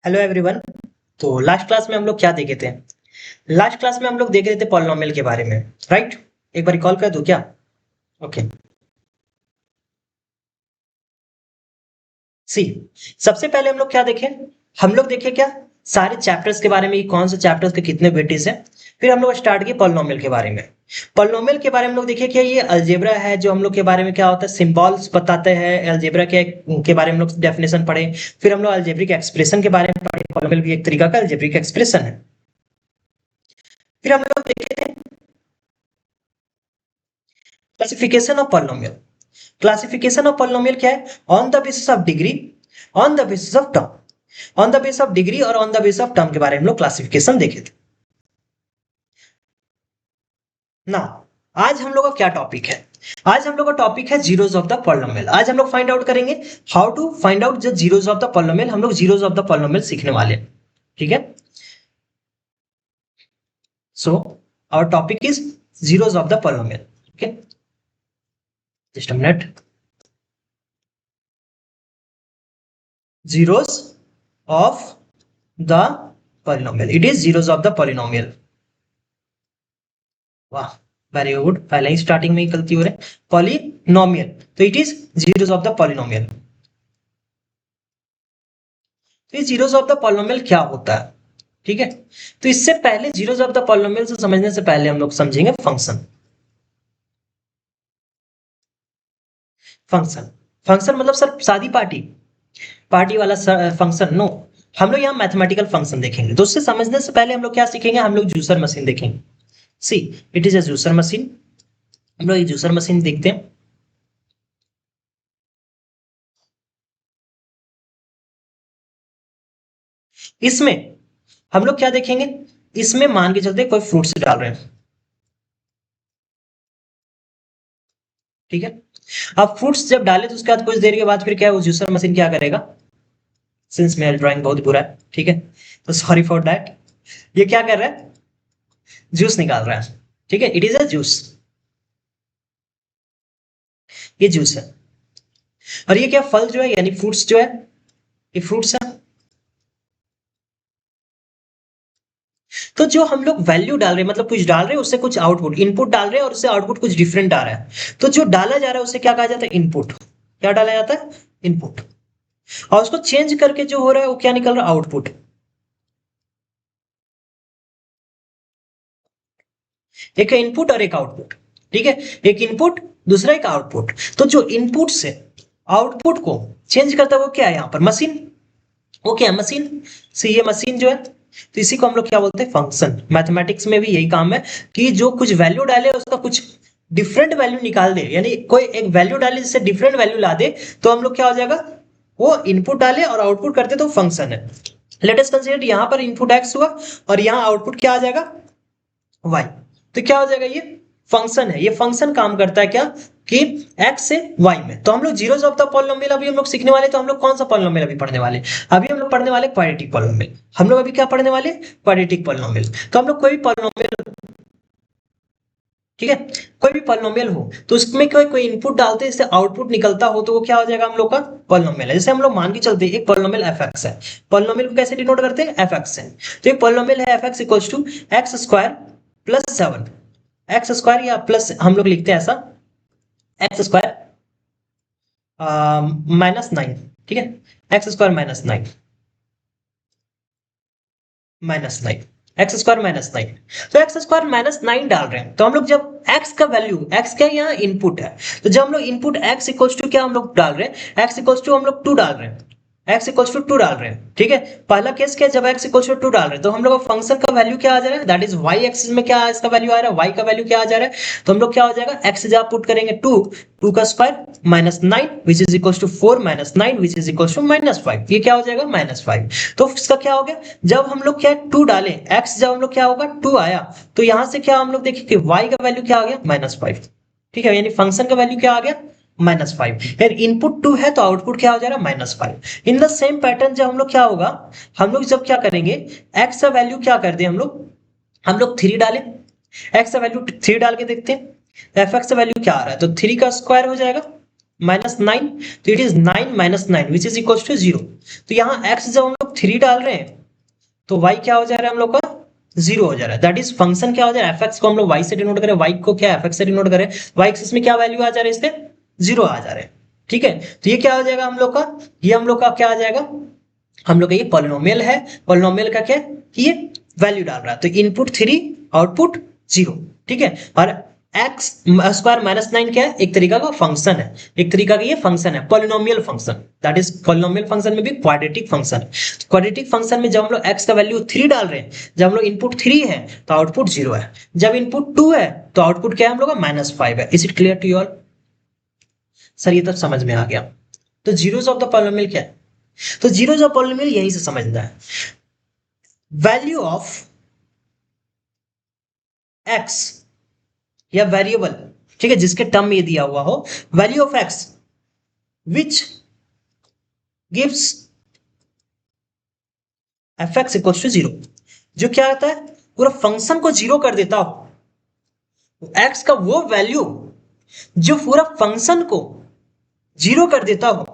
Hello everyone. तो last class में हम लोग क्या देखे थे? लास्ट क्लास में हम लोग देख रहे थे पॉलिनोमियल के बारे में। राइट। एक बार रिकॉल कर दूं क्या? ओके। सी, सबसे पहले हम लोग क्या देखे? हम लोग देखे क्या सारे चैप्टर्स के बारे में कि कौन से चैप्टर्स के कितने वेटेज है। फिर हम लोग स्टार्ट किए पॉलिनोमियल के बारे में। पॉलिनोमियल के बारे में हम लोग देखे कि ये अलजेब्रा है, जो हम लोग के बारे में क्या होता है, सिंबल्स बताते हैं। अलजेब्रा के बारे में हम लोग डेफिनेशन पढ़े। फिर हम लोग अलजेब्रिक एक्सप्रेशन के बारे में पढ़े। पॉलिनोमियल भी एक तरीका का अलजेब्रिक एक्सप्रेशन है। फिर हम लोग देखे थे classification of polynomial. Classification of polynomial क्या है? On the basis of degree, on the basis of term. On the basis of degree और on the basis of term के बारे में हम लोग क्लासिफिकेशन देखे थे ना। आज हम लोग का क्या टॉपिक है? आज हम लोग का टॉपिक है जीरोस ऑफ द पॉलिनोमियल। आज हम लोग फाइंड आउट करेंगे how to find out the zeros of the polynomial. हम लोग जीरोस ऑफ द पॉलिनोमियल सीखने वाले हैं। ठीक है। So our topic is zeros of the polynomial. Okay, just a minute. zeros of the polynomial, it is zeros of the polynomial। वाह, very good. पहले ही starting में ही गलती हो रही है। पॉलिनोमियल, तो it is zeros of the polynomial. तो ये जीरोस ऑफ द पॉलिनोमियल क्या होता है? ठीक है। तो इससे पहले जीरोस ऑफ द पॉलिनोमियल से समझने से पहले हम लोग समझेंगे फंक्शन। फंक्शन, फंक्शन मतलब सर शादी पार्टी, पार्टी वाला फंक्शन नो। हम लोग यहाँ मैथमेटिकल फंक्शन देखेंगे। तो उससे समझने से पहले हम लोग क्या सीखेंगे? हम लोग जूसर मशीन देखेंगे। See, it is a juicer machine. हम लोग ये जूसर मशीन देखते हैं। इसमें हम लोग क्या देखेंगे? इसमें मान के चलते कोई फ्रूट्स डाल रहे हैं। ठीक है। अब फ्रूट्स जब डाले तो उसके बाद कुछ देर के बाद फिर क्या है, वो जूसर मशीन क्या करेगा? सिंस मेरा ड्राइंग बहुत बुरा है, ठीक है, तो सॉरी फॉर दैट। ये क्या कर रहा है? जूस निकाल रहा है। ठीक है, इट इज अ जूस। ये जूस है। और ये क्या फल जो है, यानी फ्रूट्स जो है, ये फ्रूट्स है। तो जो हम लोग वैल्यू डाल रहे हैं, मतलब कुछ डाल रहे हैं, उससे कुछ आउटपुट, इनपुट डाल रहे हैं और उससे आउटपुट कुछ डिफरेंट आ रहा है। तो जो डाला जा रहा है उसे क्या कहा जाता है? इनपुट। क्या डाला जाता है? इनपुट। और उसको चेंज करके जो हो रहा है वो क्या निकल रहा है? आउटपुट। एक इनपुट और एक आउटपुट। ठीक है, एक इनपुट, दूसरा एक आउटपुट। तो जो इनपुट से आउटपुट को चेंज करता है वो क्या है? यहाँ पर मशीन। वो क्या है? मशीन। से ये मशीन जो है, तो इसी को हम लोग क्या बोलते हैं? फंक्शन। मैथमेटिक्स में भी यही काम है कि जो कुछ वैल्यू डाले उसका कुछ डिफरेंट वैल्यू निकाल दे, यानी कोई एक वैल्यू डाले जिससे डिफरेंट वैल्यू ला दे, तो हम लोग क्या हो जाएगा? वो इनपुट डाले और आउटपुट करते तो फंक्शन है। लेट अस कंसीडर यहाँ पर इनपुट एक्स हुआ और यहाँ आउटपुट क्या आ जाएगा? वाई। तो क्या हो जाएगा? ये फंक्शन है। ये फंक्शन काम करता है क्या कि एक्स से वाई में। तो हम लोग जीरोस ऑफ द पॉलिनोमियल अभी हम लोग सीखने वाले। तो हम लोग कौन सा पॉलिनोमियल अभी पढ़ने वाले? अभी हम लोग पढ़ने वाले क्वाड्रेटिक पॉलिनोमियल। हम लोग अभी क्या पढ़ने वाले? Quadratic polynomial. तो हम लोग कोई भी पॉलिनोमियल, ठीक है, कोई भी पॉलिनोमियल हो तो उसमें कोई कोई इनपुट डालते हैं, इससे आउटपुट निकलता हो, तो वो क्या हो जाएगा? हम लोग का पॉलिनोमियल है। जैसे हम लोग मान के चलते हैं एक पॉलिनोमियल एफ एक्स है। पॉलिनोमियल को कैसे डिनोट करते हैं? एफ एक्स है। तो एक पॉलिनोमियल है f x equals to x square plus 7। X square या प्लस हम लोग लिखते हैं ऐसा, एक्स स्क्वायर -9। ठीक है, एक्स स्क्वायर -9, -9, एक्स स्क्वायर -9। तो एक्स स्क्वायर -9 डाल रहे हैं। तो हम लोग जब एक्स का वैल्यू, एक्स क्या यहाँ इनपुट है, तो जब हम लोग इनपुट एक्स इक्वल्स टू क्या हम लोग डाल रहे हैं? एक्स इक्वल्स टू हम लोग 2 डाल रहे हैं। एक्स इक्वल्स टू 2 डाल रहे हैं। ठीक है, पहला केस क्या है? जब एक्स इक्वल्स टू 2 डाल रहे हैं तो हम लोग का फंक्शन का वैल्यू क्या आ जा रहा है? दैट इज वाई एक्सिस में क्या इसका वैल्यू आ रहा है? वाई का वैल्यू क्या आ जा रहा है? तो हम लोग क्या हो जाएगा? एक्स जब पुट करेंगे 2, 2 का square -9 which is equals to 4 -9 which is equals to -5। ये क्या हो जाएगा? -5। तो इसका क्या हो गया? जब हम लोग क्या 2 डालें, एक्स जब हम लोग क्या होगा 2 आया, तो यहां से क्या हम लोग देखें कि वाई का वैल्यू क्या आ गया? -5। ठीक है, यानी फंक्शन का वैल्यू क्या आ गया? -5। यानी इनपुट 2 है तो आउटपुट क्या हो जाएगा? -5। इन द सेम पैटर्न जब हम लोग क्या होगा, हम लोग जब क्या करेंगे, एक्स का वैल्यू क्या कर दे, हम लोग 3 डालें। एक्स का वैल्यू 3 डाल के देखते हैं एफ एक्स का वैल्यू क्या आ रहा है। तो 3 का स्क्वायर हो जाएगा -9, तो it is 9 - 9 which is equal to 0। तो यहाँ x जब हम लोग 3 डाल रहे हैं तो y क्या हो जा रहा है हम लोग का 0 हो जा रहा है। दैट इज फंक्शन क्या हो जा रहा है, fx को हम लोग y से डिनोट करें, y को क्या fx से डिनोट करें, y एक्सिस में क्या वैल्यू आ जा रहा है इसके 0 आ जा रहे हैं। ठीक है, तो ये क्या हो जाएगा हम लोग का, ये हम लोग का क्या आ जाएगा, हम लोग का ये पॉलिनोमियल है। पॉलिनोमियल का क्या कि ये वैल्यू डाल रहा है, तो इनपुट 3 आउटपुट 0। ठीक है, और एक्स स्क्वायर -9 क्या है, एक तरीका का फंक्शन है, एक तरीका का ये फंक्शन है polynomial function. That is polynomial function में भी क्वाड्रेटिक फंक्शन। क्वाड्रेटिक फंक्शन में जब हम लोग एक्स का वैल्यू 3 डाल रहे हैं, जब हम लोग इनपुट 3 है तो आउटपुट 0 है, जब इनपुट 2 है तो आउटपुट क्या है हम लोग का -5 है। Is it clear to you all? Sir ये तब समझ में आ गया। तो जीरोस ऑफ द पॉलिनोमियल क्या है, तो जीरोस ऑफ पॉलिनोमियल यहीं से समझना है। वैल्यू ऑफ एक्स या वेरिएबल, ठीक है, जिसके टर्म में ये दिया हुआ हो, value of x which gives f x equal to 0, जो क्या होता है पूरा फंक्शन को 0 कर देता हो। एक्स का वो वैल्यू जो पूरा फंक्शन को 0 कर देता हो,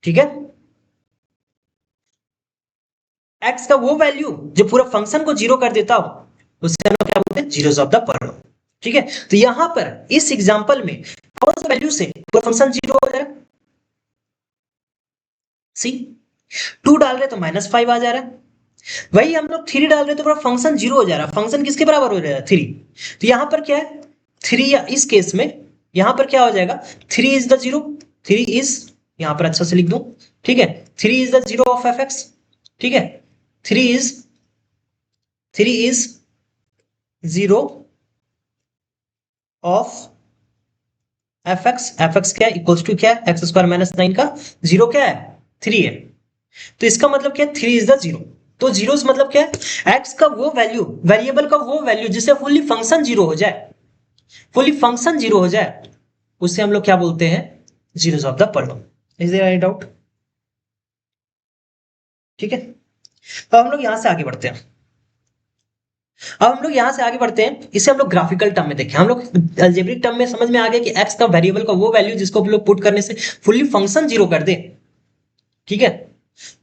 ठीक है, एक्स का वो वैल्यू जो पूरा फंक्शन को 0 कर देता हो, उससे हम लोग क्या बोलते हैं, जीरोस ऑफ द पॉलिनोमियल। ठीक है, तो यहां पर इस एग्जांपल में कौन सा वैल्यू से पूरा फंक्शन 0 हो जाएगा, सी 2 डाल रहे तो -5 आ जा रहा है, वही हम लोग 3 डाल रहे तो पूरा फंक्शन 0 हो जा रहा है। फंक्शन किसके बराबर हो जाएगा 3, तो यहां पर क्या है 3, या इस केस में यहां पर क्या हो जाएगा 3 इज द 0, 3 इज, यहां पर अच्छा से लिख दो, ठीक है, 3 is the 0 of F x. ठीक है, 3 इज 0 ऑफ एफ एक्स क्या इक्वल्स टू क्या है, एक्स स्क्वायर -9 का 0 क्या है 3 है, तो इसका मतलब क्या है 3 इज द 0। तो जीरोस मतलब क्या है, एक्स का वो वैल्यू, वेरिएबल का वो वैल्यू जिससे फुल्ली फंक्शन 0 हो जाए, फुल्ली फंक्शन 0 हो जाए, उससे हम लोग क्या बोलते हैं, zeros of the polynomial. Is there any doubt? ठीक है, तो हम लोग यहां से आगे बढ़ते हैं। अब हम लोग यहां से आगे बढ़ते हैं, इसे हम लोग ग्राफिकल टर्म में देखें। हम लोग अलजेब्रिक टर्म में समझ में आ गया कि एक्स का वेरिएबल का वो वैल्यू जिसको हम लोग पुट करने से फुल्ली फंक्शन 0 कर दे, ठीक है,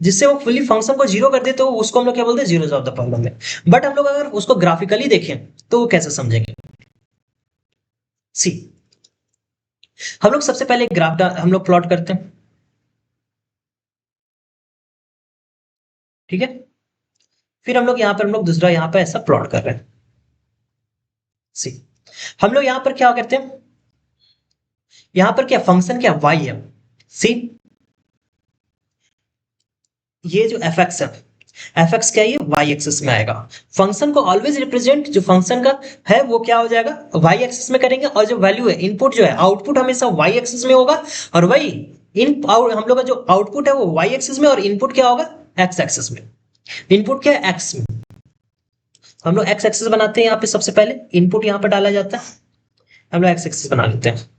जिससे वो फुल्ली फंक्शन को 0 कर दे, तो उसको हम लोग क्या बोलते हैं, zeros of the polynomial. But हम लोग अगर उसको ग्राफिकली देखें तो वो कैसे समझेंगे, सी हम लोग सबसे पहले ग्राफ हम लोग प्लॉट करते हैं, ठीक है, फिर हम लोग यहां पर हम लोग दूसरा यहां पर ऐसा प्लॉट कर रहे हैं। सी हम लोग यहां पर क्या करते हैं, यहां पर क्या फंक्शन क्या y है, सी ये जो एफ एक्स है, एफ एक्स क्या है, ये वाई एक्सिस में आएगा। फंक्शन को ऑलवेज रिप्रेजेंट जो फंक्शन का है वो क्या हो जाएगा, वाई एक्सिस में करेंगे, और जो वैल्यू है इनपुट जो है आउटपुट हमेशा वाई एक्सिस में होगा, और वही इन हम लोग का जो आउटपुट है वो वाई एक्सिस में, और इनपुट क्या होगा एक्स एक्सिस में। इनपुट क्या है एक्स में, हम लोग एक्स एक्सिस बनाते हैं, यहाँ पे सबसे पहले इनपुट यहाँ पर डाला जाता है, हम लोग एक्स एक्सिस बना लेते हैं।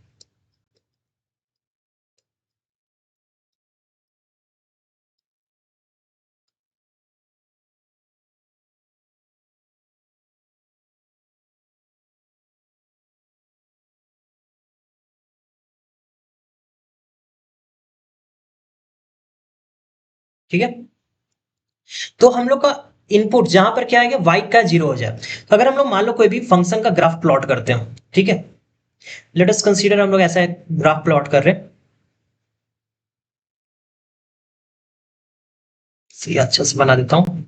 ठीक है, तो हम लोग का इनपुट जहां पर क्या आएगा y का 0 हो जाए, तो अगर हम लोग मान लो कोई भी फंक्शन का ग्राफ प्लॉट करते हैं, ठीक है, लेट अस कंसीडर हम लोग ऐसा एक ग्राफ प्लॉट कर रहे हैं, ये अच्छा से बना देता हूं,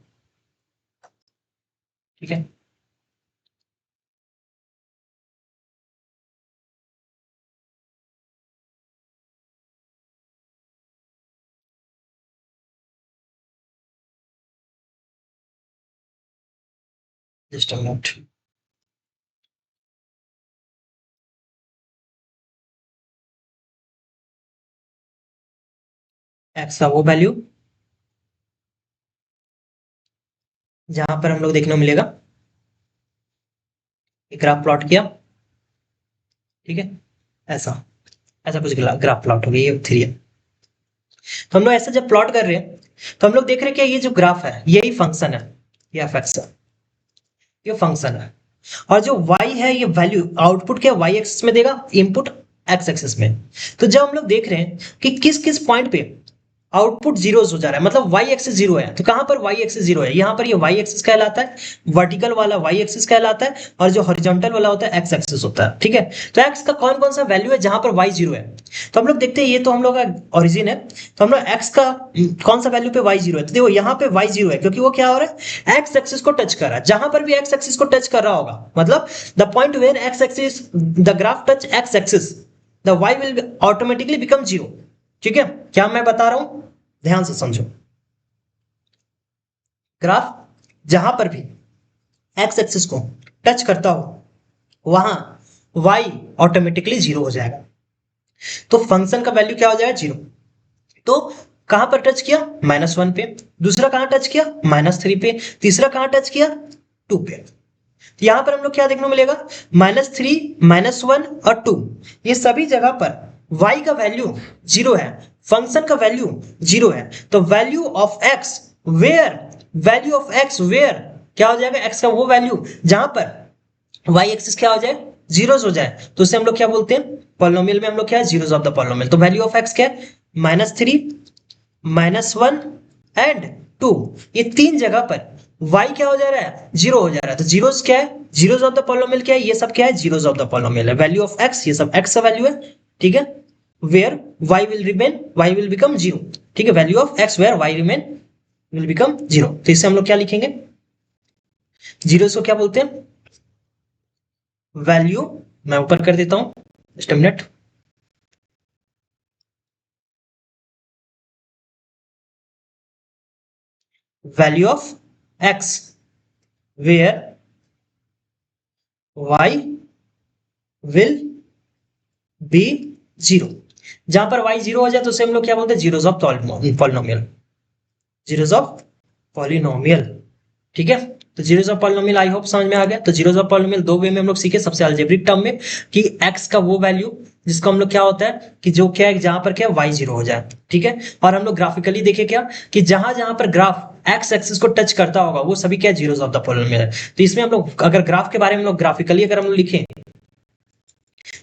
ठीक है, जस्ट अ मिनट। एक्स का वो वैल्यू जहां पर हम लोग देखने को मिलेगा, एक ग्राफ प्लॉट किया, ठीक है, ऐसा ऐसा कुछ ग्राफ प्लॉट हो गया, ये 3 है। तो हम लोग ऐसा जब प्लॉट कर रहे हैं तो हम लोग देख रहे हैं कि ये जो ग्राफ है यही फंक्शन है, ये एफ एक्स है, ये फंक्शन है, और जो y है ये वैल्यू आउटपुट क्या y एक्सिस में देगा, इनपुट एक्स एक्सिस में। तो जब हम लोग देख रहे हैं कि किस किस पॉइंट पे आउटपुट जीरोस हो जा रहा है, मतलब वाई एक्सिस जीरो है, तो कहां पर वाई एक्सिस जीरो है, यहां पर ये वाई एक्सिस कहलाता है, वर्टिकल वाला वाई एक्सिस कहलाता है, और जो हॉरिजॉन्टल वाला होता है एक्स एक्सिस होता है। ठीक है, तो एक्स का कौन कौन सा वैल्यू है जहां पर वाई जीरो है, तो हम लोग देखते हैं, ये तो हम लोग का ओरिजिन है, तो हम लोग एक्स का कौन सा वैल्यू पे वाई जीरो है, तो देखो यहाँ पे वाई जीरो है क्योंकि वो क्या हो रहा है, एक्स एक्सिस को टच कर रहा है, जहां पर भी एक्स एक्सिस को टच कर रहा होगा, मतलब the point where x axis the graph touch x axis, the y will automatically become zero. ठीक है, क्या मैं बता रहा हूं, ध्यान से समझो, ग्राफ जहां पर भी एक्स एक्सिस को टच करता हो वहां y ऑटोमेटिकली जीरो हो जाएगा, तो फंक्शन का वैल्यू क्या हो जाएगा, जीरो। तो कहां पर टच किया, -1 पे, दूसरा कहां टच किया, -3 पे, तीसरा कहां टच किया, 2 पे। तो यहां पर हम लोग क्या देखने को मिलेगा, -3, -1 और 2, ये सभी जगह पर y का वैल्यू जीरो है, फंक्शन का वैल्यू जीरो है, तो value of x where, value of x where क्या हो जाएगा, x का वो वैल्यू जहां पर y एक्सिस क्या हो जाए, जीरोस हो जाए, तो उसे हम लोग क्या बोलते हैं, पॉलिनोमियल में हम लोग क्या है, जीरोस ऑफ द पॉलिनोमियल। तो वैल्यू ऑफ x क्या है, -3, -1 एंड 2, ये तीन जगह पर y क्या हो जा रहा है, जीरो हो जा रहा है, तो जीरोस क्या है, जीरोस ऑफ द पॉलिनोमियल क्या है, ये सब क्या है, जीरोस ऑफ द पॉलिनोमियल है, वैल्यू ऑफ x, ये सब x का वैल्यू है। ठीक है, where y will remain, y will become zero. ठीक है, value of x where y remain will become zero, तो इससे हम लोग क्या लिखेंगे, जीरोस को क्या बोलते हैं, वैल्यू, मैं ऊपर कर देता हूं, just minute, value of x where y will be zero, जहां पर y जीरो हो जाए तो उसे हम लोग क्या बोलते हैं, zeros of polynomial, zeros of polynomial. ठीक है, तो zeros of polynomial I hope समझ में आ गया। तो जीरोस ऑफ पॉलिनोमियल दो वे में हम लोग सीखे, सबसे अलजेब्रिक टर्म में कि x का वो वैल्यू जिसको हम लोग क्या होता है कि जो क्या है, जहां पर क्या y जीरो हो जाए। ठीक है, और हम लोग ग्राफिकली देखे क्या कि जहां जहां पर ग्राफ एक्स एक्सिस को टच करता होगा वो सभी क्या जीरोस ऑफ द पॉलिनोमियल है। तो इसमें हम लोग अगर ग्राफ के बारे में हम लोग ग्राफिकली अगर हम लोग लिखें,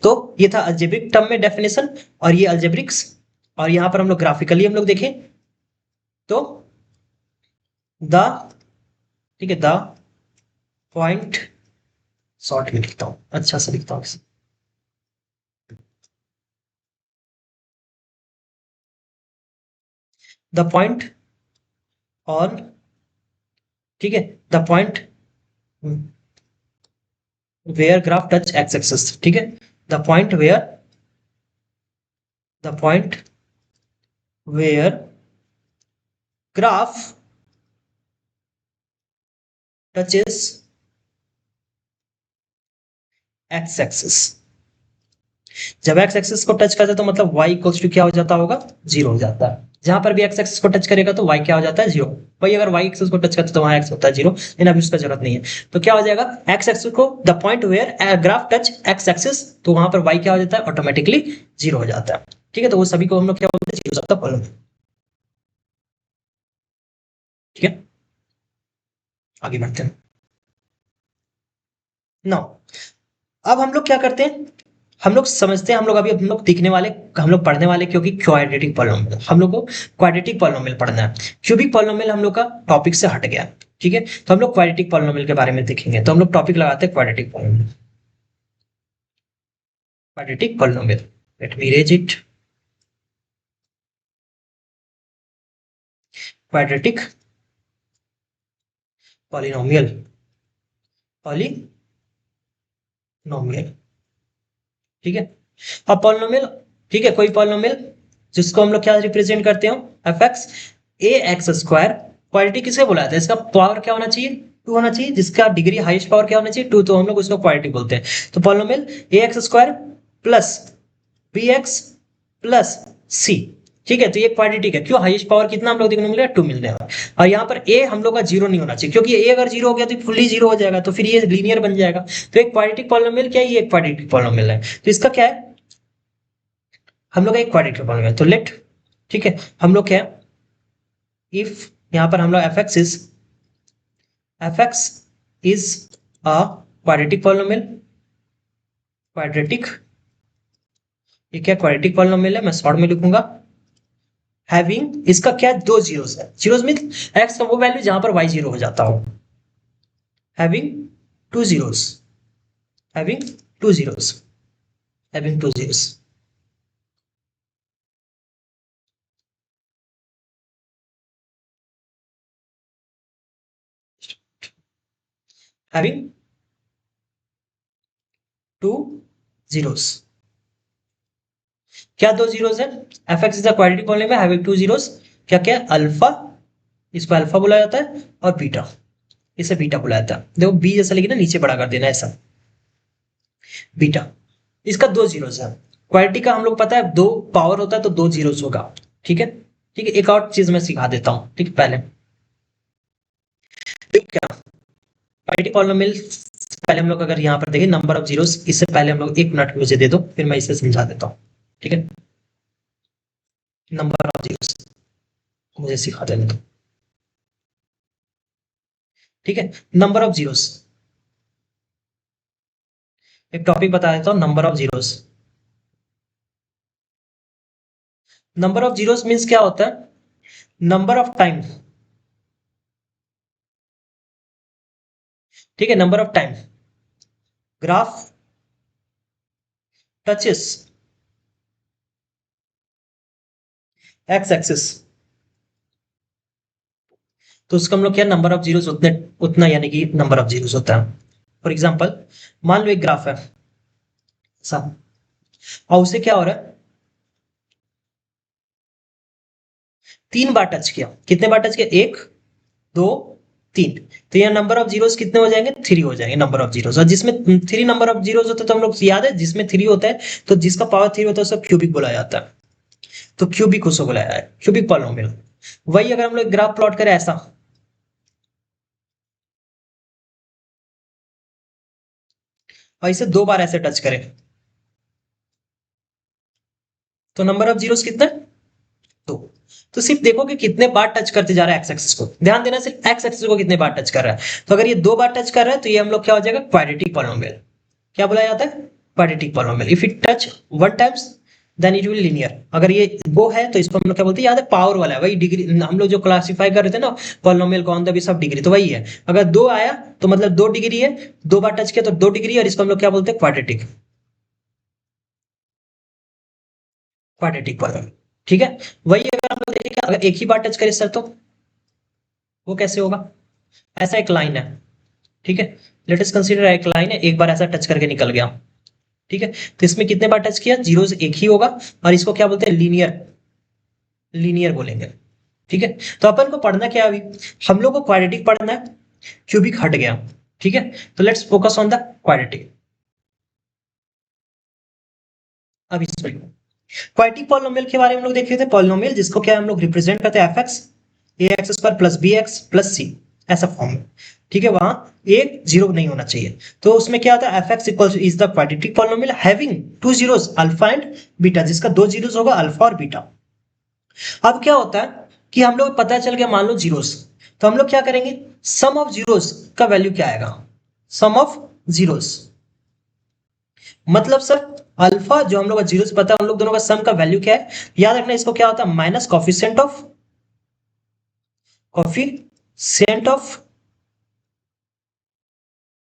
तो ये था अलजेब्रिक टर्म में डेफिनेशन, और ये अलजेब्रिक्स, और यहां पर हम लोग ग्राफिकली हम लोग देखें तो द, ठीक है, द पॉइंट, शॉर्ट में लिखता हूं, अच्छा से लिखता हूं, द पॉइंट ऑन, ठीक है, the point where graph touch x axis, ठीक है, the point where, the point where graph touches x axis, जब एक्स एक्सिस को टच करता है तो मतलब y इक्वल्स टू क्या हो जाता होगा, जीरो हो जाता है, जहां पर भी एक्स एक्सिस को टच करेगा तो y क्या हो जाता है, जीरो। भाई अगर y एक्सिस को टच करता है तो वहां x होता है जीरो, लेकिन अभी उसका जरूरत नहीं है, तो क्या हो जाएगा, एक्स एक्सिस को the point where graph touch x axis, तो वहां पर y क्या हो जाता है, ऑटोमेटिकली जीरो हो जाता है। ठीक है, तो वो सभी को हम लोग क्या बोलते हैं, जीरो ऑफ द पॉलिनोमियल। ठीक है, आगे बढ़ते हैं। नाउ अब हम लोग क्या करते हैं, हम लोग समझते हैं, हम लोग अभी हम लोग सीखने वाले, हम लोग पढ़ने वाले, क्योंकि क्वाड्रेटिक पॉलिनोमियल हम लोग को क्वाड्रेटिक पॉलिनोमियल पढ़ना है, क्यूबिक पॉलिनोमियल हम लोग का टॉपिक से हट गया। ठीक है, तो हम लोग क्वाड्रेटिक पॉलिनोमियल के बारे में देखेंगे, तो हम लोग टॉपिक लगाते हैं quadratic polynomial, quadratic polynomial, let me raise it, quadratic polynomial, polynomial. ठीक है, अब पॉलिनोमियल, ठीक है, कोई पॉलिनोमियल जिसको हम लोग क्या रिप्रेजेंट करते हो, F x a x square, quality किसके बोला जाता है, इसका पावर क्या होना चाहिए, टू होना चाहिए, जिसका डिग्री हाईएस्ट पावर क्या होना चाहिए, टू, तो हम लोग उसको क्वालिटी बोलते हैं। तो polynomial a x square plus b x plus c, ठीक है, तो ये क्वाड्रेटिक है, क्यों, हाईएस्ट पावर कितना हम लोग देखने को मिलेगा, टू मिलने वाला, और यहाँ पर ए हम लोग का जीरो नहीं होना चाहिए, क्योंकि ए अगर जीरो हो गया तो फुल्ली जीरो हो जाएगा, तो फिर ये लीनियर बन जाएगा। तो एक क्वाड्रेटिक पॉलिनोमियल क्या है, ये एक क्वाड्रेटिक पॉलिनोमियल है, तो इसका क्या है, हम लोग एक क्वाड्रेटिक पॉलिनोमियल, तो लेट, ठीक है, हम लोग क्या है, इफ यहाँ पर हम लोग F x is a quadratic polynomial, quadratic ये क्या क्वाड्रेटिक पॉलिनोमियल है, मैं शॉर्ट में लिखूंगा हैविंग, इसका क्या दो जीरोस है, जीरोस मीन एक्स का वो वैल्यू जहां पर वाई जीरो हो जाता हो, having two zeros, having two zeros, having two zeros, having two zeros. क्या दो जीरोस है, f x is a quadratic polynomial having two zeros, क्या क्या अल्फा, इसको अल्फा बोला जाता है, और बीटा, इसे बीटा बुलाया था, देखो बी जैसा लिखना नीचे बड़ा कर देना ऐसा, बीटा, इसका दो जीरोस है, क्वालिटी का हम लोग पता है दो पावर होता है तो दो जीरोस होगा, ठीक है, ठीक है, एक और चीज मैं सिखा देता हूं, ठीक है, पहले क्या क्वालिटी पॉलिनोमियल, पहले हम लोग अगर यहाँ पर देखें नंबर ऑफ जीरोस, इससे पहले हम लोग एक मिनट मुझे दे दो फिर मैं इसे समझा देता हूँ, ठीक है, नंबर ऑफ जीरोस मुझे सिखा देने दो, ठीक है, नंबर ऑफ जीरोस, एक टॉपिक बता देता हूँ, number of zeros, number of zeros means क्या होता है, नंबर ऑफ टाइम, ठीक है, number of time graph touches x axis, तो उसका हम लोग क्या नंबर ऑफ जीरोस उतने उतना यानी कि नंबर ऑफ जीरोस होता है, फॉर एग्जांपल मान लो एक ग्राफ है ऐसा, और उसे क्या हो रहा है, तीन बार टच किया, कितने बार टच किया, एक, दो, तीन, तो यहाँ नंबर ऑफ जीरोस कितने हो जाएंगे, थ्री हो जाएंगे नंबर ऑफ जीरोस, और जिसमें थ्री नंबर ऑफ जीरोस होते हैं तो हम लोग याद है जिसमें थ्री होता है तो जिसका पावर थ्री होता है उसे क्यूबिक बोला जाता है, तो क्यूबिक उसको बुलाया है, क्यूबिक पॉलिनोमियल। वही अगर हम लोग ग्राफ प्लॉट करें ऐसा, और इसे दो बार ऐसे टच करें, तो नंबर ऑफ जीरोस कितना, दो, तो सिर्फ देखो कि कितने बार टच करते जा रहा है एक्स एक्सिस को, ध्यान देना सिर्फ एक्स एक्सिस को कितने बार टच कर रहा है, तो अगर ये दो बार टच कर रहा है तो ये हम लोग क्या हो जाएगा, क्वाड्रेटिक पॉलिनोमियल, क्या बोला जाता है, quadratic polynomial, if it touch one times then it will linear, अगर ये वो है तो इसको हम लोग क्या बोलते हैं, याद है पावर वाला है, वही डिग्री हम लोग जो क्लासिफाई कर रहे थे ना पॉलिनोमियल को on the base of degree, तो वही है, अगर दो आया तो मतलब दो डिग्री है, दो बार टच किया तो दो डिग्री, और इसको हम लोग क्या बोलते हैं, क्वाड्रेटिक, क्वाड्रेटिक पॉलिनोमियल, ठीक है, वही अगर हम लोग देखें अगर एक ही बार टच करें सर तो वो कैसे होगा, ऐसा एक लाइन है, ठीक है, लेट अस कंसीडर एक लाइन है, एक बार ऐसा टच करके निकल गया, ठीक है, तो इसमें कितने बार टच किया, जीरो से एक ही होगा, और इसको क्या बोलते हैं, लीनियर, लीनियर बोलेंगे, ठीक है, तो अपन को पढ़ना क्या अभी, हम लोग को क्वाड्रेटिक पढ़ना है, क्यूबिक हट गया, ठीक है, तो let's focus on the quadratic, अब इसमें क्वाड्रेटिक पॉलिनोमियल के बारे में हम लोग देख रहे थे, पॉलिनोमियल जिसको क्या हम लोग रिप्रेजेंट करते हैं f x, a x square plus b x plus c, ऐसा फॉर्म में, ठीक है, वहां एक जीरो नहीं होना चाहिए, तो उसमें क्या होता है, f x equal is the quadratic polynomial having two zeros alpha and beta, जिसका दो जीरोस होगा अल्फा और बीटा। अब क्या होता है कि हम लोग पता चल गया मान लो जीरोस, तो हम लोग क्या करेंगे, सम ऑफ जीरोस का वैल्यू क्या आएगा, सम ऑफ जीरोस, मतलब सर अल्फा जो हम लोग का जीरो से पता है उन लोग दोनों का सम का वैल्यू क्या है, याद रखना इसको क्या होता है, माइनस कॉफिशिएंट ऑफ,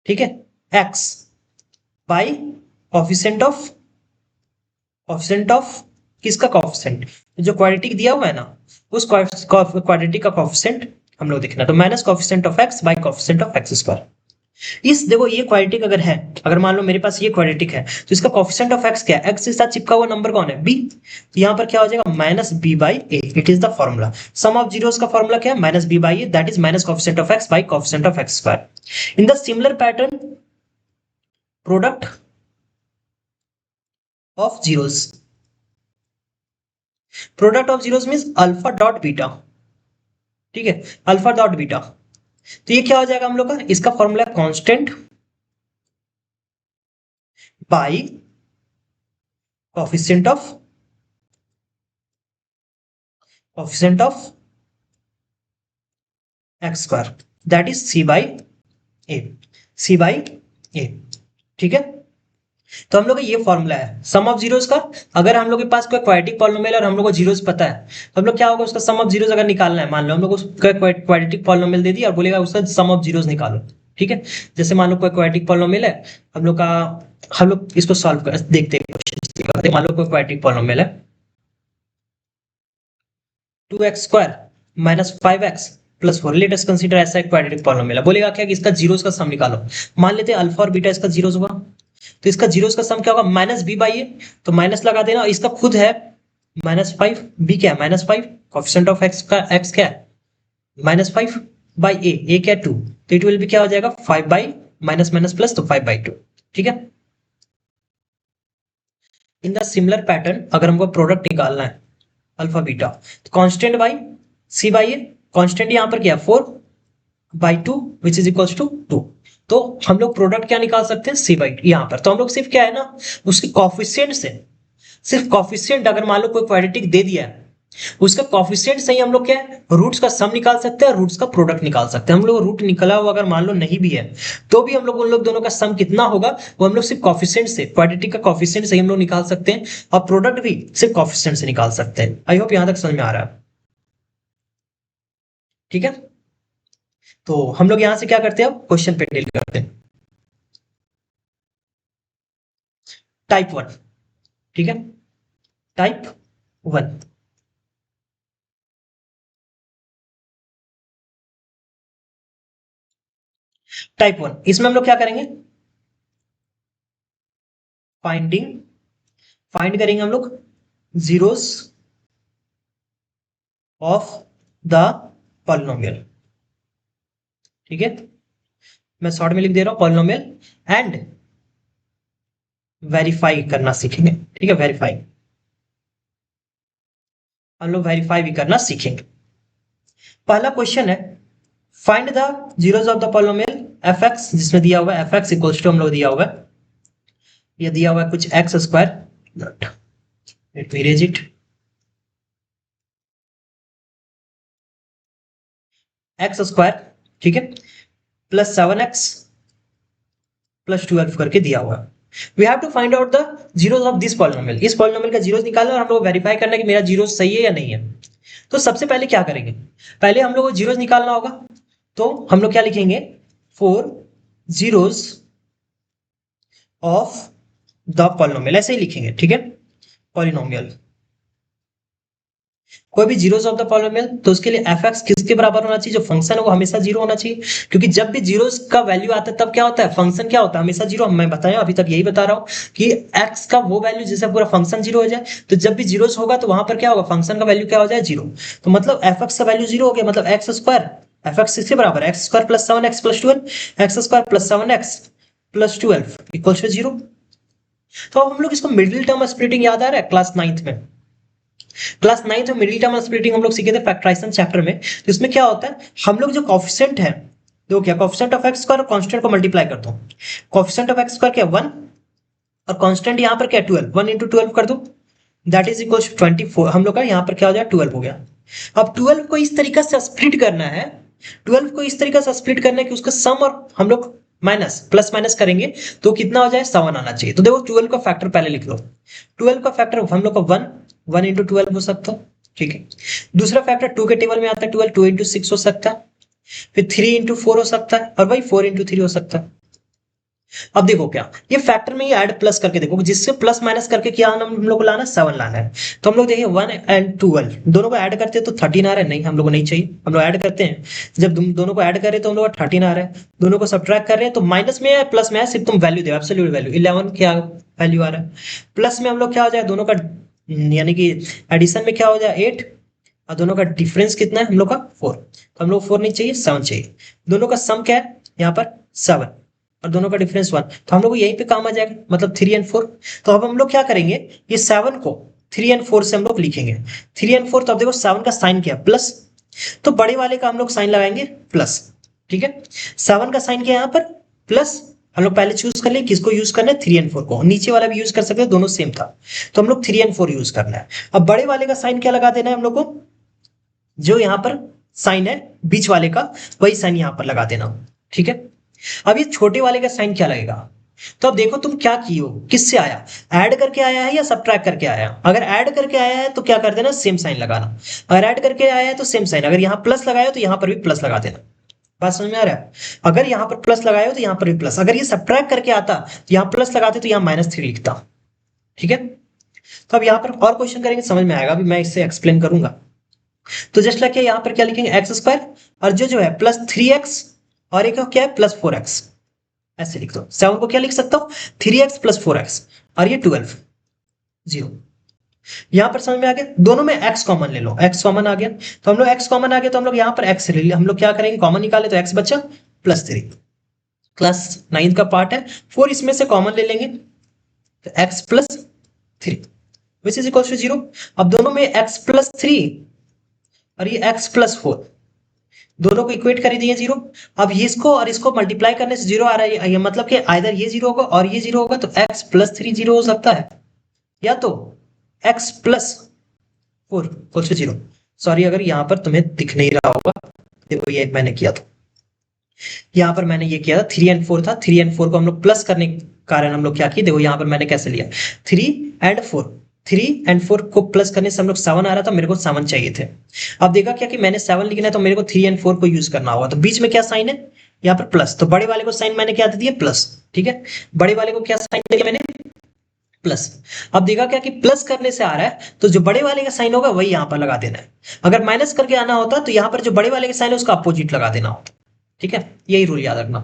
ठीक है, एक्स बाई कॉफिशिएंट ऑफ किसका कॉफिशिएंट, जो क्वाड्रेटिक दिया हुआ है ना उस क्वाड्रेटिक का कॉफिशिएंट हम लोग देखना, तो minus coefficient of x by coefficient of x square, इस देखो ये क्वाड्रेटिक अगर है, अगर मान लो मेरे पास ये क्वाड्रेटिक है तो इसका कोफिशिएंट ऑफ एक्स क्या है, एक्स के साथ चिपका हुआ नंबर कौन है, बी, तो यहाँ पर क्या हो जाएगा, minus b by a, it is the formula, sum of zeros का फॉर्मूला क्या है, minus b by a, that is minus coefficient of x by coefficient of x square, in the similar pattern product of zeros, product of zeros means alpha dot beta, ठीक है, alpha dot beta, तो ये क्या हो जाएगा हम लोग का, इसका formula constant by coefficient of x square, that is c by a, c by a, ठीक है, तो हम लोग का ये फॉर्मूला है सम ऑफ जीरोस का। अगर हम लोग के पास कोई क्वाड्रेटिक पॉलिनोमियल और हम लोग को जीरोस पता है तो हम लोग क्या होगा, उसका सम ऑफ जीरोस अगर निकालना है, मान लो हम लोग उसका क्वाड्रेटिक पॉलिनोमियल दे दिया और बोलेगा उसका सम ऑफ जीरोस निकालो। ठीक है, जैसे मान लो कोई क्वाड्रेटिक पॉलिनोमियल है हम लोग का, हम लोग इसको सॉल्व कर देखते हैं क्वेश्चन। मान लो कोई क्वाड्रेटिक पॉलिनोमियल है 2x² - 5x + 4। Let us consider ऐसा एक क्वाड्रेटिक पॉलिनोमियल है। बोलेगा क्या कि इसका जीरोस का सम निकालो। मान लेते हैं अल्फा और बीटा इसका जीरोस होगा, तो इसका जीरोस का सम क्या होगा -b/a। तो माइनस लगा देना, इसका खुद है -5, b क्या है -5, कोएफिशिएंट ऑफ x का x क्या है -5/a, a क्या है 2, तो इट विल बी क्या हो जाएगा 5 बाई माइनस माइनस प्लस, तो 5/2। ठीक है, इन द सिमिलर पैटर्न अगर हमको प्रोडक्ट निकालना है अल्फा बीटा, तो कांस्टेंट बाई c/a, कांस्टेंट यहां पर क्या है 4/2 विच इज इक्वल्स टू 2। तो हम लोग प्रोडक्ट क्या निकाल सकते हैं c/2 यहां पर। तो हम लोग सिर्फ क्या है ना, उसके कॉफिशिएंट से, सिर्फ कॉफिशिएंट अगर मान लो कोई क्वाड्रेटिक दे दिया है उसका कॉफिशिएंट से ही हम लोग क्या है रूट्स का सम निकाल सकते हैं, रूट्स का प्रोडक्ट निकाल सकते हैं। हम लोग रूट निकला हुआ अगर मान लो नहीं भी है तो भी हम लोग उन लोग दोनों का सम कितना होगा वो हम लोग सिर्फ कॉफिशिएंट से, क्वाड्रेटिक का कॉफिशिएंट से ही हम लोग निकाल सकते हैं और प्रोडक्ट भी सिर्फ कॉफिशिएंट से निकाल सकते हैं। आई होप यहां तक समझ में आ रहा है। ठीक है, तो हम लोग यहां से क्या करते हैं, अब क्वेश्चन पे डील करते हैं। टाइप 1। ठीक है, टाइप 1। टाइप 1 इसमें हम लोग क्या करेंगे, फाइंडिंग, फाइंड करेंगे हम लोग जीरोस ऑफ द पॉलिनोमियल। ठीक है, मैं शॉर्ट में लिख दे रहा हूं पॉलिनोमियल एंड वेरीफाई करना सीखेंगे। ठीक है, वेरीफाई, हम लोग वेरीफाई भी करना सीखेंगे। पहला क्वेश्चन है find the zeros of the polynomial F x, जिसमें दिया हुआ है एफ एक्स इक्वल्स टू हम लोग दिया हुआ है, ये दिया हुआ है कुछ x², let me erase it, x², ठीक है, +7x +12 करके दिया हुआ है। We have to find out the zeros of this polynomial. इस पॉलिनोमियल का जीरोस निकालना और हम लोग वेरीफाई करना कि मेरा जीरोस सही है या नहीं है। तो सबसे पहले क्या करेंगे, पहले हम लोग को जीरोस निकालना होगा। तो हम लोग क्या लिखेंगे, 4 जीरोस ऑफ द पॉलिनोमियल, ऐसे ही लिखेंगे। ठीक है, पॉलिनोमियल कोई भी जीरोस ऑफ द पॉलिनोमियल, तो उसके लिए एफ एक्स किसके बराबर होना चाहिए, जो फंक्शन है वो हमेशा जीरो होना चाहिए। क्योंकि जब भी जीरोस का वैल्यू आता है तब क्या होता है, फंक्शन क्या होता है, हमेशा जीरो। मैं बताया अभी तक यही बता रहा हूँ कि एक्स का वो वैल्यू जिससे पूरा फंक्शन जीरो हो जाए, तो जब भी जीरोस होगा तो वहां पर क्या होगा, फंक्शन का वैल्यू क्या हो जाए, जीरो। तो मतलब एफ एक्स का वैल्यू जीरो हो गया, मतलब x², एफ एक्स किसके बराबर है, x² + 7x + 12, x² + 7x + 12 equals to 0। तो अब हम लोग इसको मिडिल टर्म स्प्लिटिंग याद आ रहा है क्लास 9th में, क्लास 9th में मिडिल टर्म स्प्लिटिंग हम लोग सीखे थे फैक्टराइजेशन चैप्टर में। तो इसमें क्या होता है, हम लोग जो कोएफिशिएंट है, देखो क्या कोएफिशिएंट ऑफ x² और कांस्टेंट को मल्टीप्लाई करता हूं। कोएफिशिएंट ऑफ x² क्या 1 और कांस्टेंट यहां पर क्या 12, 1 × 12 कर दो, दैट इज इक्वल टू 24। हम लोग का यहां पर क्या हो जाए 12 हो गया। अब 12 को इस तरीके से स्प्लिट करना है, 12 को इस तरीके से स्प्लिट करना है कि उसका सम और हम लोग माइनस प्लस माइनस करेंगे तो कितना हो जाए 7 आना चाहिए। तो देखो 12 का फैक्टर पहले लिख लो, 12 का फैक्टर हम लोग का 1 × 12 हो सकता है। ठीक है, दूसरा फैक्टर 2 के टेबल में आता है 12, 2 × 6 हो सकता है, फिर 3 × 4 हो सकता है, और वही 4 × 3 हो सकता है। अब देखो क्या, ये फैक्टर में ही ऐड प्लस करके देखो, जिससे प्लस माइनस करके क्या हम लोग को लाना 7 लाना है। तो हम लोग देखिए 1 और 12 दोनों को ऐड करते हैं तो 13 आ रहा है, नहीं हम लोग को नहीं चाहिए, हम लोग ऐड करते हैं। जब दोनों को ऐड करें तो हम लोग 13 आ रहा है, दोनों को सब्ट्रैक्ट कर रहे हैं तो माइनस में है प्लस में है, सिर्फ तुम वैल्यू दो, एब्सोल्यूट वैल्यू 11 क्या वैल्यू आ रहा है। प्लस में हम लोग क्या हो जाए दोनों का, यानी कि एडिशन में क्या हो जाए 8, और दोनों का डिफरेंस कितना है हम लोग का 4, तो हम लोग 4 नहीं चाहिए 7 चाहिए। दोनों का सम क्या है यहाँ पर 7 और दोनों का डिफरेंस 1, तो हम लोग को यहीं पे काम आ जाएगा, मतलब 3 और 4। तो अब हम लोग क्या करेंगे, ये 7 को 3 और 4 से हम लोग लिखेंगे, 3 और 4। तो अब देखो 7 का साइन क्या है प्लस, तो बड़े वाले का हम लोग साइन लगाएंगे प्लस। ठीक है, 7 का साइन क्या है यहाँ पर प्लस, हम लोग पहले चूज कर ले किसको यूज करना है 3 और 4 को, नीचे वाला भी यूज कर सकते हैं दोनों सेम था, तो हम लोग 3 और 4 यूज करना है। अब बड़े वाले का साइन क्या लगा देना है हम लोग को, जो यहाँ पर साइन है बीच वाले का वही साइन यहाँ पर लगा देना। ठीक है, अब ये छोटे वाले का साइन क्या लगेगा, तो अब देखो तुम क्या की हो, किससे आया, ऐड करके आया है या सब्ट्रैक्ट करके आया है। अगर ऐड करके आया है तो क्या कर देना, सेम साइन लगाना। अगर ऐड करके आया है तो सेम साइन, अगर यहाँ प्लस लगाया हो तो यहाँ पर भी प्लस लगा देना। बात समझ में आ रहा है? अगर यहाँ पर प्लस लगाए हो तो यहाँ पर भी प्लस, अगर ये सब्ट्रैक्ट करके आता तो यहाँ प्लस लगाते तो यहाँ -3 लिखता। ठीक है, तो अब यहाँ पर और क्वेश्चन करेंगे, समझ में आएगा, अभी मैं इससे एक्सप्लेन करूंगा। तो जस्ट लाइक यहाँ पर क्या लिखेंगे, एक्स स्क्वायर, और जो है +3x, और एक क्या है +4x, ऐसे लिख दो। 7 को क्या लिख सकता हूँ, 3x + 4x, और ये 12, 0। यहां पर समझ में आ गया, दोनों में x कॉमन ले लो, x कॉमन आ गया, तो हम लोग x कॉमन आ गया तो हम लोग यहाँ पर x ले लिया, हम लोग क्या करेंगे, कॉमन निकाले तो x बचा +3। क्लास 9 का पार्ट है, 4 इसमें से कॉमन ले लेंगे तो x +3 which is equal to 0। अब दोनों में x +3 और ये x +4, दोनों को इक्वेट कर दिए 0। अब ये इसको और इसको मल्टीप्लाई करने से 0 आ रहा है, ये मतलब कि आइदर ये 0 होगा और ये 0 होगा, तो x +3 0 हो सकता है, या तो x +4 इक्वल टू 0। सॉरी अगर यहाँ पर तुम्हें दिख नहीं रहा होगा, देखो ये मैंने किया था, यहाँ पर मैंने ये किया था 3 और 4 था, 3 और 4 को हम लोग प्लस करने के कारण हम लोग क्या किए, देखो यहाँ पर मैंने कैसे लिया 3 और 4, 3 और 4 को प्लस करने से हम लोग 7 आ रहा था, मेरे को 7 चाहिए थे। अब देखा क्या कि मैंने 7 लिखना है तो मेरे को 3 और 4 को यूज करना होगा, तो बीच में क्या साइन है, यहाँ पर प्लस, तो बड़े वाले को साइन मैंने क्या दे दिया, प्लस। ठीक है, बड़े वाले को क्या साइन दिया मैंने, प्लस। अब देखा क्या कि प्लस करने से आ रहा है तो जो बड़े वाले का साइन होगा वही यहां पर लगा देना है, अगर माइनस करके आना होता तो यहां पर जो बड़े वाले का साइन है उसका अपोजिट लगा देना होता। ठीक है, यही रूल याद रखना।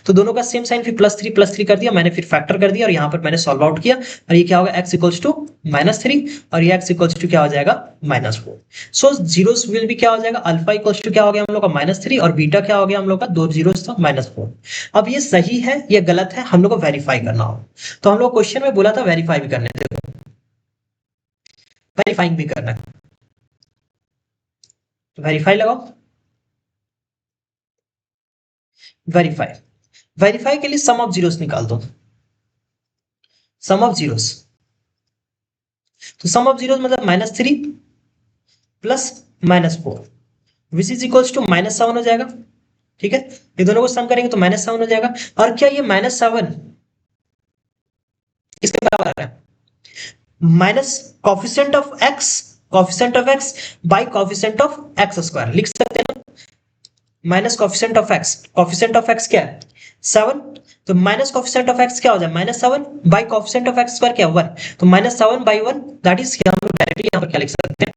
तो दोनों का सेम साइन, फिर +3 कर दिया मैंने, फिर फैक्टर कर दिया और यहाँ पर मैंने सॉल्व आउट किया, और ये क्या होगा, x इक्वल्स टू -3 और ये x इक्वल्स टू क्या हो जाएगा, -4। सो जीरोस विल भी क्या हो जाएगा, अल्फा इक्वल्स टू क्या हो गया हम लोग का -3 और बीटा क्या हो गया हम लोग का, 2 जीरोस था -4। अब ये सही है या गलत है हम लोग को वेरीफाई करना हो, तो हम लोग क्वेश्चन में बोला था वेरीफाई भी करने, वेरीफाइंग भी करना है, तो वेरीफाई लगाओ। वेरीफाई, वेरीफाई के लिए सम ऑफ जीरोस निकाल दो, सम ऑफ जीरोस, तो सम ऑफ जीरोस मतलब -3 plus -4 which is equals to -7 हो जाएगा। ठीक है, ये दोनों को सम करेंगे तो -7 हो जाएगा, और क्या ये -7 किसके बराबर है, minus coefficient of x, coefficient of x by coefficient of x square लिख सकते हैं, minus coefficient of x, coefficient of x क्या है 7, तो माइनस कॉफिशिएंट ऑफ एक्स क्या हो जाए -7 by coefficient of x square क्या 1, तो -7 बाय 1 दैट इज, हम लोग डायरेक्टली यहां पर क्या लिख सकते हैं,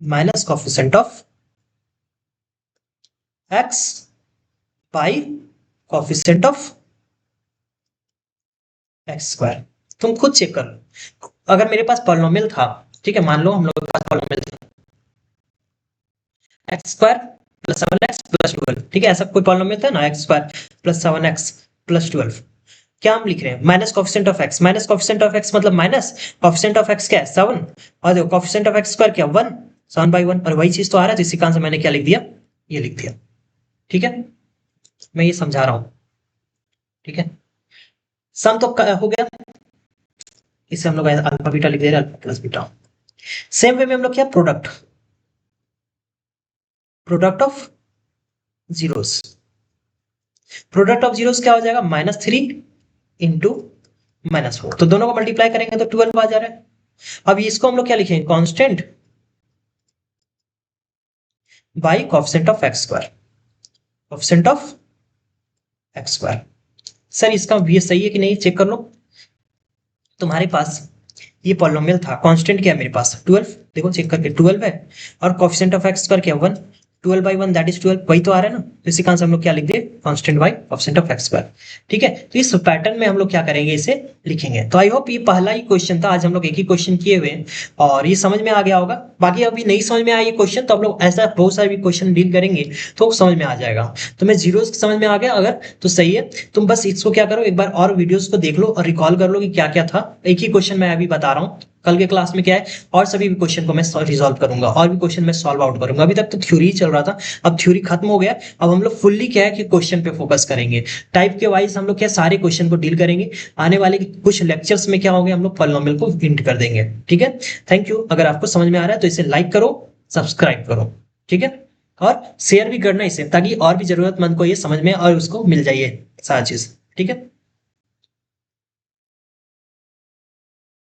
minus coefficient of x by coefficient of x square. तुम खुद चेक कर लो, अगर मेरे पास पॉलिनोमियल था, ठीक है, मान लो हम लोग के पास पॉलिनोमियल था x square plus 7x plus 12, ठीक है, ऐसा कोई पॉलिनोमियल था ना, x square plus 7x plus 12, क्या हम लिख रहे हैं, minus coefficient of x, minus coefficient of x मतलब माइनस कॉफिशिएंट ऑफ एक्स क्या है 7, और देखो कॉफिशिएंट ऑफ एक्स स्क्वायर क्या 1, 7/1, और वही चीज तो आ रहा है, तो इसी कारण से मैंने क्या लिख दिया, ये लिख दिया। ठीक है, मैं ये समझा रहा हूं। ठीक है, सम तो हो गया, इसे हम लोग अल्फा बीटा लिख दे रहे हैं, alpha plus beta. Same way में हम लोग क्या, product, product of zeros, product of zeros क्या हो जाएगा, -3 इंटू -4, तो दोनों को मल्टीप्लाई करेंगे तो 12 आ जा रहा है। अब इसको हम लोग क्या लिखेंगे, constant by coefficient of x square, coefficient of x square. Sir इसका ये सही है कि नहीं, चेक कर लो, तुम्हारे पास ये पॉलिनोमियल था, कांस्टेंट क्या है मेरे पास 12, देखो चेक करके 12 है, और कोएफिशिएंट ऑफ एक्स स्क्वायर क्या 1, 12/1 दैट इज 12, वही तो आ रहा है ना, तो इसी कारण से हम लोग क्या लिख दिए, constant by coefficient of x square. ठीक है, तो इस पैटर्न में हम लोग क्या करेंगे, इसे लिखेंगे। तो आई होप ये पहला ही क्वेश्चन था, आज हम लोग एक ही क्वेश्चन किए हुए हैं और ये समझ में आ गया होगा। बाकी अभी नहीं समझ में आया ये क्वेश्चन तो हम लोग ऐसा बहुत सारे भी क्वेश्चन डील करेंगे तो समझ में आ जाएगा। तो मैं जीरोस समझ में आ गया अगर, तो सही है, तुम बस इसको क्या करो, एक बार और वीडियोस को देख लो और रिकॉल कर लो कि क्या क्या था। एक ही क्वेश्चन मैं अभी बता रहा हूँ, कल के क्लास में क्या है और सभी क्वेश्चन को मैं रिजॉल्व करूंगा और भी क्वेश्चन मैं सॉल्व आउट करूंगा। अभी तक तो थ्योरी चल रहा था, अब थ्योरी खत्म हो गया, अब हम लोग फुल्ली क्या है कि क्वेश्चन पे फोकस करेंगे। टाइप के वाइज हम लोग क्या सारे क्वेश्चन को डील करेंगे। आने वाले कुछ लेक्चर्स में क्या होंगे, हम लोग पॉलिनोमियल को इंट कर देंगे। ठीक है, थैंक यू। अगर आपको समझ में आ रहा है तो इसे लाइक करो, सब्सक्राइब करो। ठीक है। और शेयर भी करना इसे, ताकि और भी जरूरतमंद को ये समझ में और उसको मिल जाए सारा चीज। ठीक है।